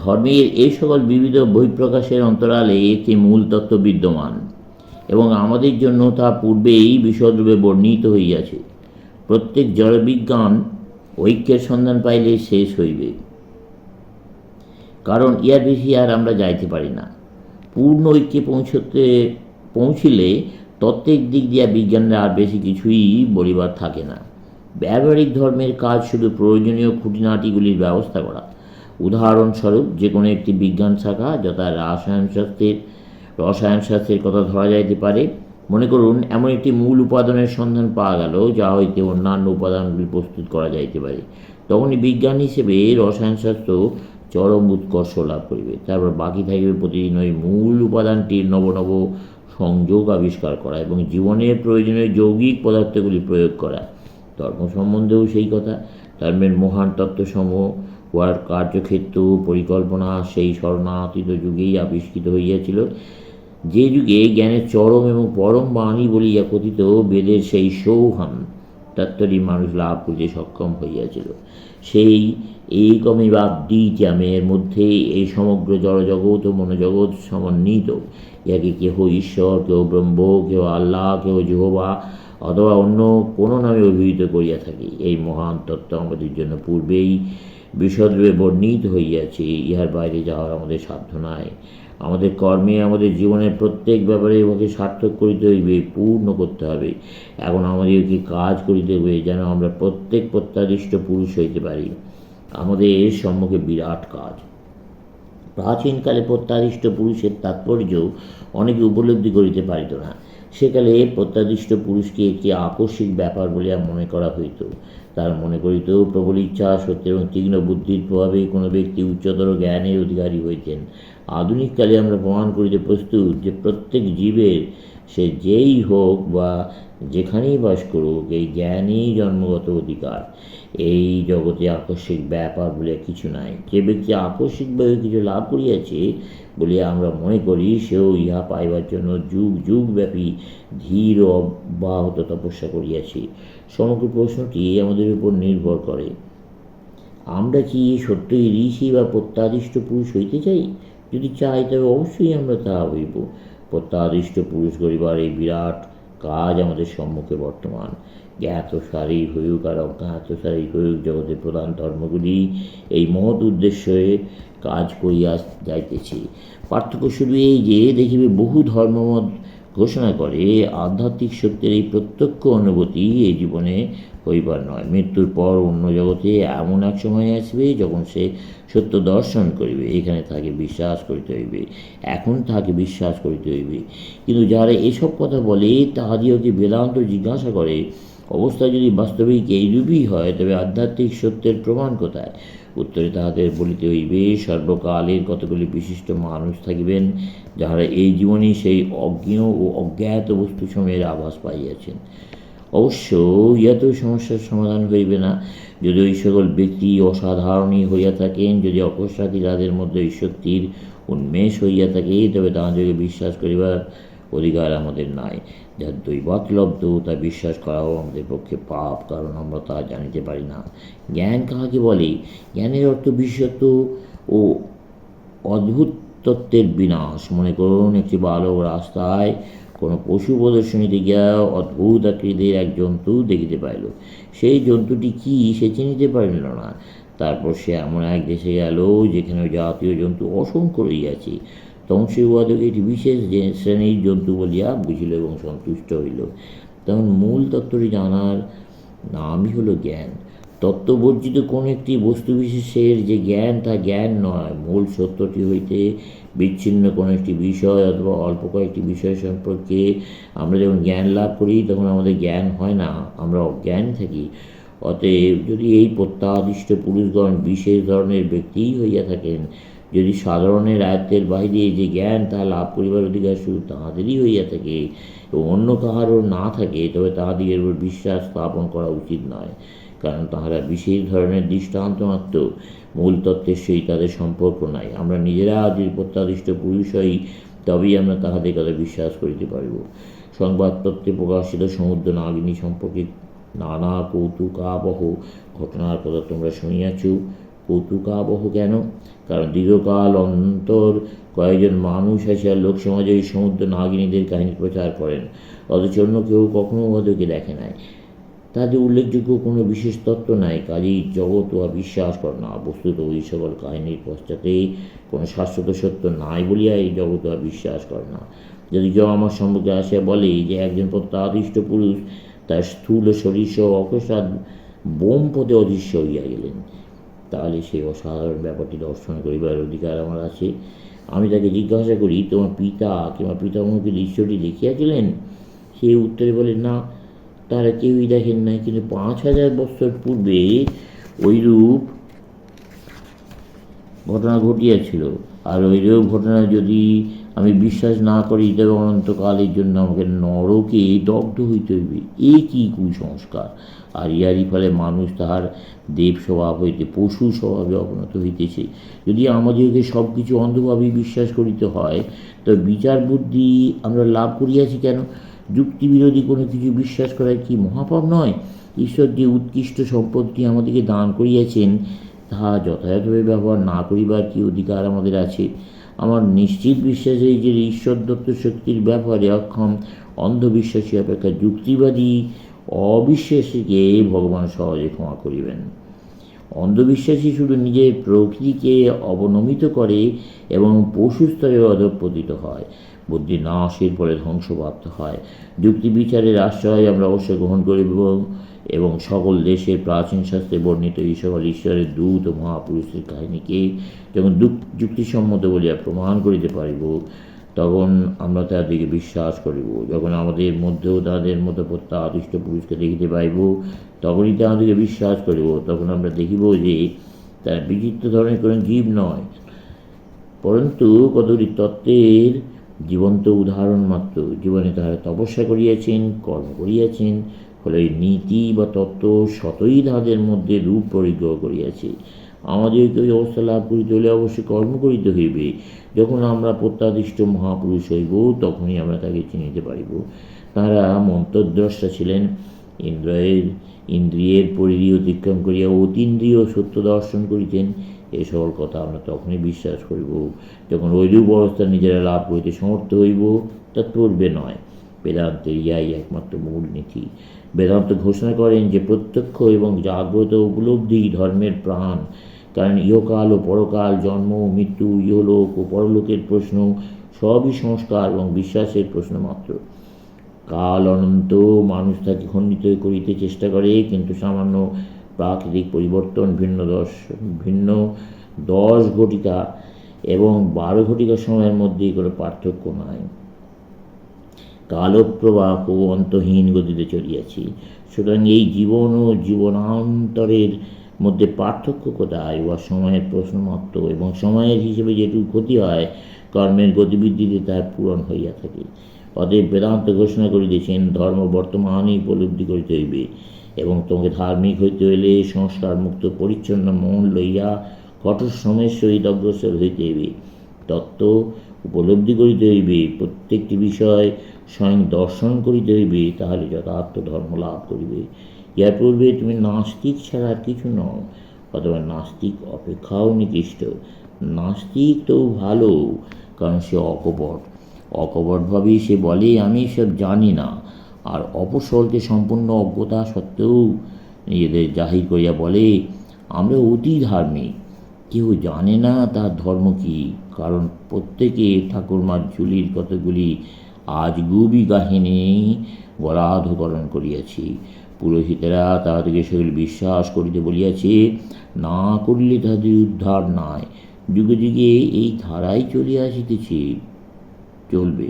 ধর্মের এই সকল বিবিধ বহিঃপ্রকাশের অন্তরালে একটি মূল তত্ত্ব বিদ্যমান, এবং আমাদের জন্য তা পূর্বেই বিশদরূপে বর্ণিত হইয়াছে। প্রত্যেক জড়বিজ্ঞান ঐক্যের সন্ধান পাইলে শেষ হইবে, কারণ ইহার বেশি আর আমরা যাইতে পারি না। পূর্ণ ঐক্যে পৌঁছিলে তত্ত্বিক দিক দিয়া বিজ্ঞানের আর বেশি কিছুই বলিবার থাকে না। ব্যবহারিক ধর্মের কাজ শুধু প্রয়োজনীয় খুঁটিনাটিগুলির ব্যবস্থা করা। উদাহরণস্বরূপ যে কোনো একটি বিজ্ঞান শাখা, যথা রসায়নশাস্ত্রের কথা ধরা যাইতে পারে। মনে করুন, এমন একটি মূল উপাদানের সন্ধান পাওয়া গেল যা হইতে অন্যান্য উপাদানগুলি প্রস্তুত করা যাইতে পারে। তখনই বিজ্ঞান হিসেবে রসায়নশাস্ত্র চরম উৎকর্ষ লাভ করিবে। তারপর বাকি থাকিবে প্রতিদিন ওই মূল উপাদানটির নব নব সংযোগ আবিষ্কার করা এবং জীবনের প্রয়োজনীয় যৌগিক পদার্থগুলি প্রয়োগ করা। ধর্ম সম্বন্ধেও সেই কথা। ধর্মের মহান তত্ত্বসমূহ উহার কার্যক্ষেত্র পরিকল্পনা সেই স্মরণাতীত যুগেই আবিষ্কৃত হইয়াছিল, যে যুগে জ্ঞানের চরম এবং পরম বাণী বলিয়া কথিত বেদের সেই সৌহান তত্ত্বটি মানুষ লাভ করিতে সক্ষম হইয়াছিল। সেই একমেবাদ্বিতীয়ামের মধ্যে এই সমগ্র জড়জগৎ ও মনোজগৎ সমন্বিত। ইহাকে কেহ ঈশ্বর, কেহ ব্রহ্ম, কেহ আল্লাহ, কেহ যেহোবা অথবা অন্য কোনো নামে অভিহিত করিয়া থাকি। এই মহান তত্ত্ব আমাদের জন্য পূর্বেই বিশদরূপে বর্ণিত হইয়াছে। ইহার বাইরে যাওয়ার আমাদের সাধ্য নাই। আমাদের কর্মে, আমাদের জীবনের প্রত্যেক ব্যাপারে উহাকে সার্থক করিতে হইবে, পূর্ণ করতে হবে। এখন আমাদেরকে কাজ করিতে হইবে যেন আমরা প্রত্যেক প্রত্যাদিষ্ট পুরুষ হইতে পারি। আমাদের সম্মুখে বিরাট কাজ। প্রাচীনকালে প্রত্যাদিষ্ট পুরুষের তাৎপর্য অনেকে উপলব্ধি করিতে পারিত না। সেকালে প্রত্যাদিষ্ট পুরুষকে একটি আকস্মিক ব্যাপার বলিয়া মনে করা হইত। তার মনে করিত, প্রবল ইচ্ছা, সত্য এবং তীক্ষ্ণ বুদ্ধির প্রভাবে কোনো ব্যক্তি উচ্চতর জ্ঞানের অধিকারী হইতেন। আধুনিককালে আমরা প্রমাণ করিতে প্রস্তুত যে প্রত্যেক জীবের, সে যেই হোক বা যেখানেই বাস করুক, এই জ্ঞানই জন্মগত অধিকার। এই জগতে আকস্মিক ব্যাপার বলিয়া কিছু নাই। যে ব্যক্তি আকস্মিকভাবে কিছু লাভ করিয়াছে বলিয়া আমরা মনে করি, সেও ইহা পাইবার জন্য যুগ যুগ ব্যাপী ধীর ও অব্যাহত তপস্যা করিয়াছে। সমগ্র প্রশ্নটি আমাদের উপর নির্ভর করে, আমরা কি সত্যই ঋষি বা প্রত্যাদিষ্ট পুরুষ হইতে চাই? যদি চাই তবে অবশ্যই আমরা তাহা হইব। প্রত্যাদিষ্ট পুরুষ করিবার এই বিরাট কাজ আমাদের সম্মুখে বর্তমান। জ্ঞাতসারী হইউক আর অজ্ঞাতসারী হইউক, জগতের প্রধান ধর্মগুলি এই মহৎ উদ্দেশ্যে কাজ করিয়া যাইতেছে। পার্থক্য শুধু এই যে, দেখিবে বহু ধর্মমত ঘোষণা করে আধ্যাত্মিক সত্যের এই প্রত্যক্ষ অনুভূতি এই জীবনে হইবার নয়। মৃত্যুর পর অন্য জগতে এমন এক সময় আসবে যখন সে সত্য দর্শন করিবে। এখানে তাকে বিশ্বাস করিতে হইবে, এখন তাকে বিশ্বাস করিতে হইবে। কিন্তু যারা এসব কথা বলে তাহাদিওকে বেদান্ত জিজ্ঞাসা করে, অবস্থা যদি বাস্তবিক এইরূপই হয় তবে আধ্যাত্মিক সত্যের প্রমাণ কোথায়? উত্তরে তাহাদের বলিতে হইবে, সর্বকালের কতগুলি বিশিষ্ট মানুষ থাকিবেন যাহারা এই জীবনে সেই অজ্ঞেয় ও অজ্ঞাত বস্তুসমূহের আভাস পাইয়াছেন। অবশ্য ইহাতেও সমস্যার সমাধান হইবে না। যদি ওই সকল ব্যক্তি অসাধারণই হইয়া থাকেন, যদি অকস্মাৎই তাদের মধ্যে ওই শক্তির উন্মেষ হইয়া থাকে, তবে তাহাদেরকে বিশ্বাস করিবার অধিকার আমাদের নাই। যা দৈবাৎলব্ধ তা বিশ্বাস করাও আমাদের পক্ষে পাপ, কারণ আমরা তা জানিতে পারি না। জ্ঞান কাহাকে বলে? জ্ঞানের অর্থ বিশ্বত ও অদ্ভুত তত্ত্বের বিনাশ। মনে করুন, একটি বালক রাস্তায় কোনো পশু প্রদর্শনীতে গিয়া অদ্ভুত আকৃতির এক জন্তু দেখিতে পাইল। সেই জন্তুটি কি সে চিনিতে পারিল না। তারপর সে এমন এক দেশে গেল যেখানে জাতীয় জন্তু অসংখ্য রহিয়াছে। তখন সে উহাদেরকে একটি বিশেষ শ্রেণীর জন্তু বলিয়া বুঝিল এবং সন্তুষ্ট হইল। তখন মূল তত্ত্বটি জানার নামই হলো জ্ঞান। তত্ত্ববর্জিত কোন একটি বস্তুবিশেষের যে জ্ঞান, তা জ্ঞান নয়। মূল সত্যটি হইতে বিচ্ছিন্ন কোনো একটি বিষয় অথবা অল্প কয়েকটি বিষয় সম্পর্কে আমরা যখন জ্ঞান লাভ করি, তখন আমাদের জ্ঞান হয় না, আমরা অজ্ঞান থাকি। অতএব যদি এই প্রত্যাদিষ্ট পুরুষগণ বিশেষ ধরনের ব্যক্তিই হইয়া থাকেন, যদি সাধারণের আয়ত্তের বাহিরে যে জ্ঞান তাহা লাভ করিবার অধিকার শুধু তাহাদেরই হইয়া থাকে এবং অন্য কাহারও না থাকে, তবে তাহাদিগের উপর বিশ্বাস স্থাপন করা উচিত নয়, কারণ তাহারা বিশেষ ধরনের দৃষ্টান্ত মাত্র। মূল তত্ত্বের সহিত তাদের সম্পর্ক নাই। আমরা নিজেরা যদি প্রত্যাদিষ্ট পুরুষ হই, তবেই আমরা তাহাদের কথা বিশ্বাস করিতে পারিব। সংবাদপত্রে প্রকাশিত সমুদ্র নাগিনী সম্পর্কে নানা কৌতুকাবহ ঘটনার কথা তোমরা শুনিয়াছ। কৌতুকাবহ কেন? কারণ দীর্ঘকাল অন্তর কয়েকজন মানুষ আসিয়া লোকসমাজে এই সমুদ্র নাগিনীদের কাহিনী প্রচার করেন, অথচ অন্য কেউ কখনো ওদেরকে দেখে নাই। তাদের উল্লেখযোগ্য কোনো বিশেষ তত্ত্ব নাই, কাজেই জগৎ উহা বিশ্বাস করে না। বস্তুত ওই সকল কাহিনীর পশ্চাতে কোনো শাশ্বত সত্য নাই বলিয়া এই জগৎ উহা বিশ্বাস করে না। যদি কেউ আমার সম্মুখে আসিয়া বলে যে একজন প্রত্যাদিষ্ট পুরুষ তার স্থূল শরীর সহ অকস্মাৎ বোম পদে অদৃশ্য হইয়া গেলেন, তাহলে সেই অসাধারণ ব্যাপারটি দর্শন করিবার অধিকার আমার আছে। আমি তাকে জিজ্ঞাসা করি, তোমার পিতা কিংবা পিতামহকে ঈশ্বরটি দেখিয়াছিলেন? সে উত্তরে বলে, না, তারা কেউই দেখেন নাই, কিন্তু 5000 বৎসর পূর্বে ওইরূপ ঘটনা ঘটিয়াছিল। আর ওইরূপ ঘটনা যদি আমি বিশ্বাস না করি, তবে অনন্তকালের জন্য আমাকে নরকে দগ্ধ হইতে হইবে। এ কি কুসংস্কার! আর ইহারই ফলে মানুষ তাহার দেব স্বভাব হইতে পশু স্বভাবে অবনত হইতেছে। যদি আমাদেরকে সব কিছু অন্ধভাবে বিশ্বাস করিতে হয়, তবে বিচার বুদ্ধি আমরা লাভ করিয়াছি কেন? যুক্তিবিরোধী কোনো কিছু বিশ্বাস করার কি মহাপাপ নয়? ঈশ্বর যে উৎকৃষ্ট সম্পদটি আমাদেরকে দান করিয়াছেন, তাহা যথাযথভাবে ব্যবহার না করিবার কি অধিকার আমাদের আছে? আমার নিশ্চিত বিশ্বাস এই যে ঈশ্বর দত্ত শক্তির ব্যাপারে অক্ষম অন্ধবিশ্বাসী অপেক্ষা যুক্তিবাদী অবিশ্বাসীকে ভগবান সহজে ক্ষমা করিবেন। অন্ধবিশ্বাসী শুধু নিজের প্রকৃতিকে অবনমিত করে এবং পশু স্তরে অধঃপতিত হয়, বুদ্ধি নাশের পরে ধ্বংসপ্রাপ্ত হয়। যুক্তি বিচারের আশ্রয় আমরা অবশ্য গ্রহণ করিব এবং সকল দেশের প্রাচীন শাস্ত্রে বর্ণিত এই সকল ঈশ্বরের দূত ও মহাপুরুষের কাহিনীকে যখন যুক্তিসম্মত বলিয়া প্রমাণ করিতে পারিব, তখন আমরা তাদেরকে বিশ্বাস করিব। যখন আমাদের মধ্যেও তাদের মতো প্রত্যাদিষ্ট পুরুষকে দেখিতে পাইব, তখনই তাহাদেরকে বিশ্বাস করিব। তখন আমরা দেখিব যে তারা বিচিত্র ধরনের কোনো জীব নয়, পরন্তু কতগুলি তত্ত্বের জীবন্ত উদাহরণ মাত্র। জীবনে তাহারা তপস্যা করিয়াছেন, কর্ম করিয়াছেন, ফলে নীতি বা তত্ত্ব শতই তাহাদের মধ্যে রূপ পরিগ্রহ করিয়াছে। আমাদেরকে ওই অবস্থা লাভ করিতে হলে অবশ্যই কর্ম করিতে হইবে। যখন আমরা প্রত্যাদিষ্ট মহাপুরুষ হইব, তখনই আমরা তাকে চিনিতে পারিব। তাঁরা মন্ত্রদ্রষ্টা ছিলেন। ইন্দ্রিয়ের পরিধি অতিক্রম করিয়া অতীন্দ্রিয় সত্য দর্শন করিতেন। এই সকল কথা আমরা তখনই বিশ্বাস করিব যখন ঐরূপ অবস্থা নিজেরা লাভ করিতে সমর্থ হইব, তা পূর্বে নয়। বেদান্তের ইহাই একমাত্র মূল নীতি। বেদান্ত ঘোষণা করেন যে প্রত্যক্ষ এবং জাগ্রত উপলব্ধি ধর্মের প্রাণ। কারণ ইহকাল ও পরকাল, জন্ম ও মৃত্যু, ইহলোক ও পরলোকের প্রশ্ন সবই সংস্কার এবং বিশ্বাসের প্রশ্ন মাত্র। কাল অনন্ত, মানুষ তাকে খণ্ডিত করিতে চেষ্টা করে, কিন্তু সামান্য প্রাকৃতিক পরিবর্তন ভিন্ন 10 ঘটিকা এবং 12 ঘটিকা সময়ের মধ্যে কোনো পার্থক্য নাই। কালপ্রবাহ ও অন্তহীন গতিতে চলিয়াছি। সুতরাং এই জীবন ও জীবনান্তরের মধ্যে পার্থক্য কোথায়? উহা সময়ের প্রশ্ন মাত্র, এবং সময়ের হিসেবে যেটুকু ক্ষতি হয়, কর্মের গতিবিধিতে তার পূরণ হইয়া থাকে। অতএব বেদান্ত ঘোষণা করিতেছেন, ধর্ম বর্তমানই উপলব্ধি করিতে হইবে, এবং তোমাকে ধার্মিক হইতে হইলে সংস্কার মুক্ত পরিচ্ছন্ন মন লইয়া কঠোর শ্রমের সহিত অগ্রসর হইতে হইবে। তত্ত্ব উপলব্ধি করিতে হইবে, প্রত্যেকটি বিষয় স্বয়ং দর্শন করিতে হইবে, তাহলে যথার্থ ধর্ম লাভ করিবে। ইহার পূর্বে তুমি নাস্তিক ছাড়া আর কিছু নও, অথবা নাস্তিক অপেক্ষাও নিকৃষ্ট। নাস্তিক তো ভালো, কারণ সে অকপটভাবেই সে বলে আমি এসব জানি না, আর অপসরকে সম্পূর্ণ অজ্ঞতা সত্ত্বেও নিজেদের জাহির করিয়া বলে আমরা অতি ধার্মিক। কেউ জানে না তার ধর্ম কী, কারণ প্রত্যেকে ঠাকুরমার ঝুলির কতগুলি আজগুবি কাহিনী বরাধকরণ করিয়াছি। পুরোহিতেরা তাহাদেরকে সেগুলি বিশ্বাস করিতে বলিয়াছে, না করিলে তাহাদের উদ্ধার নাই। যুগে যুগে এই ধারাই চলিয়া আসিতেছে, চলবে।